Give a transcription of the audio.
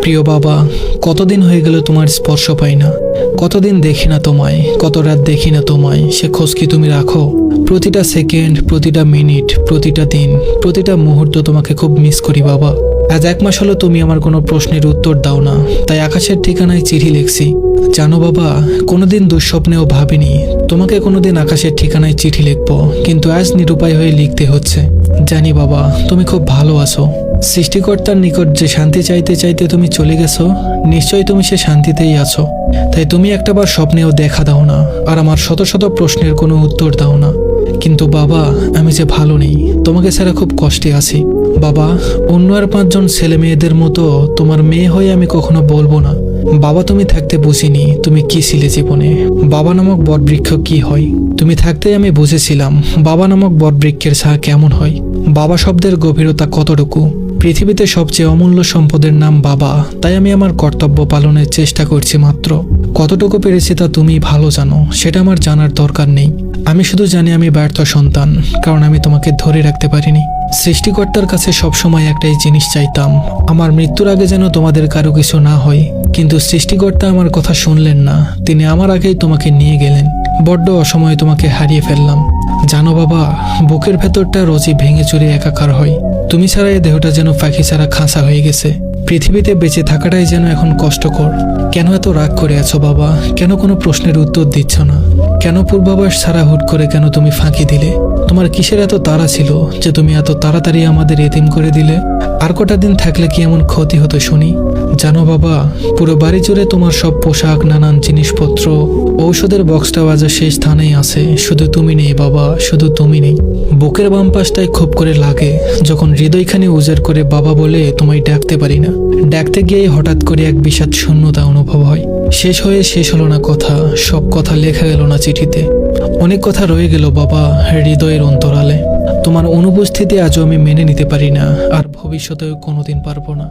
প্রিয় বাবা, কতদিন হয়ে গেল তোমার স্পর্শ পাই না, কতদিন দেখি না তোমায়, কত রাত দেখি না তোমায়, সে খোঁজ কি তুমি রাখো? প্রতিটা সেকেন্ড, প্রতিটা মিনিট, প্রতিটা দিন, প্রতিটা মুহূর্ত তোমাকে খুব মিস করি বাবা। আজ 1 মাস হলো তুমি আমার কোনো প্রশ্নের উত্তর দাও না, তাই আকাশের ঠিকানায় চিঠি লিখছি। জানো বাবা, কোনোদিন দুঃস্বপ্নেও ভাবিনি তোমাকে কোনোদিন আকাশের ঠিকানায় চিঠি লিখবো, কিন্তু আজ নিরুপায় হয়ে লিখতে হচ্ছে। জানি বাবা, তুমি খুব ভালো আছো। সৃষ্টিকর্তার নিকট যে শান্তি চাইতে চাইতে তুমি চলে গেছো, নিশ্চয়ই তুমি সে শান্তিতেই আছো। তাই তুমি একটাবার স্বপ্নেও দেখা দাও না, আর আমার শত শত প্রশ্নের কোনো উত্তর দাও না। কিন্তু বাবা, আমি যে ভালো নেই, তোমাকে ছাড়া খুব কষ্টে আছি বাবা। অন্য আর 5 জন ছেলে মেয়েদের মতো তোমার মেয়ে হয়ে আমি কখনো বলবো না বাবা তুমি থাকতে বুঝিনি তুমি কি ছিলে জীবনে, বাবা নামক বটবৃক্ষ কি হয়। তুমি থাকতেই আমি বুঝেছিলাম বাবা নামক বটবৃক্ষের ছায়া কেমন হয়, বাবা শব্দের গভীরতা কতটুকু। পৃথিবীতে সবচেয়ে অমূল্য সম্পদের নাম বাবা, তাই আমি আমার কর্তব্য পালনের চেষ্টা করছি মাত্র। কতটুকু পেরেছি তা তুমি ভালো জানো, সেটা আমার জানার দরকার নেই। আমি শুধু জানি আমি ব্যর্থ সন্তান, কারণ আমি তোমাকে ধরে রাখতে পারিনি। সৃষ্টিকর্তার কাছে সবসময় একটাই জিনিস চাইতাম, আমার মৃত্যুর আগে যেন তোমাদের কারো কিছু না হয়। কিন্তু সৃষ্টিকর্তা আমার কথা শুনলেন না, তিনি আমার আগেই তোমাকে নিয়ে গেলেন। বড্ড অসময়ে তোমাকে হারিয়ে ফেললাম। জানো বাবা, বুকের ভেতরটা রোজই ভেঙে চুরে একাকার হয়। তুমি ছাড়া এই দেহটা যেন পাখি ছাড়া খাঁচা হয়ে গেছে। পৃথিবীতে বেঁচে থাকাটাই যেন এখন কষ্টকর। কেন এত রাগ করে আছো বাবা? কেন কোনো প্রশ্নের উত্তর দিচ্ছ না? কেন পূর্বাভাস ছাড়া হুট করে কেন তুমি ফাঁকি দিলে? তোমার কিসের এত তাড়া ছিল যে তুমি এত তাড়াতাড়ি আমাদের এতিম করে দিলে? আর কটা দিন থাকলে কি এমন ক্ষতি হতো শুনি? জানো বাবা, পুরো বাড়ি জুড়ে তোমার সব পোশাক, নানান জিনিসপত্র, ঔষধের বক্সটাও আজ সেই স্থানেই আছে, শুধু তুমি নেই বাবা, শুধু তুমি নেই। বুকের বাম পাশটায় খুব করে লাগে যখন হৃদয়খানি উজাড় করে বাবা বলে তোমায় ডাকতে পারি না। ডাকতে গিয়ে হঠাৎ করে এক বিষাদ শূন্যতা অনুভব হয়। শেষ হয়ে শেষ হলো না কথা, সব কথা লেখা গেল না চিঠিতে। অনেক কথা রয়ে গেল বাবা হৃদয়ের অন্তরালে। তোমার অনুপস্থিতি আজও আমি মেনে নিতে পারি না, আর ভবিষ্যতেও কোনোদিন পারবো না।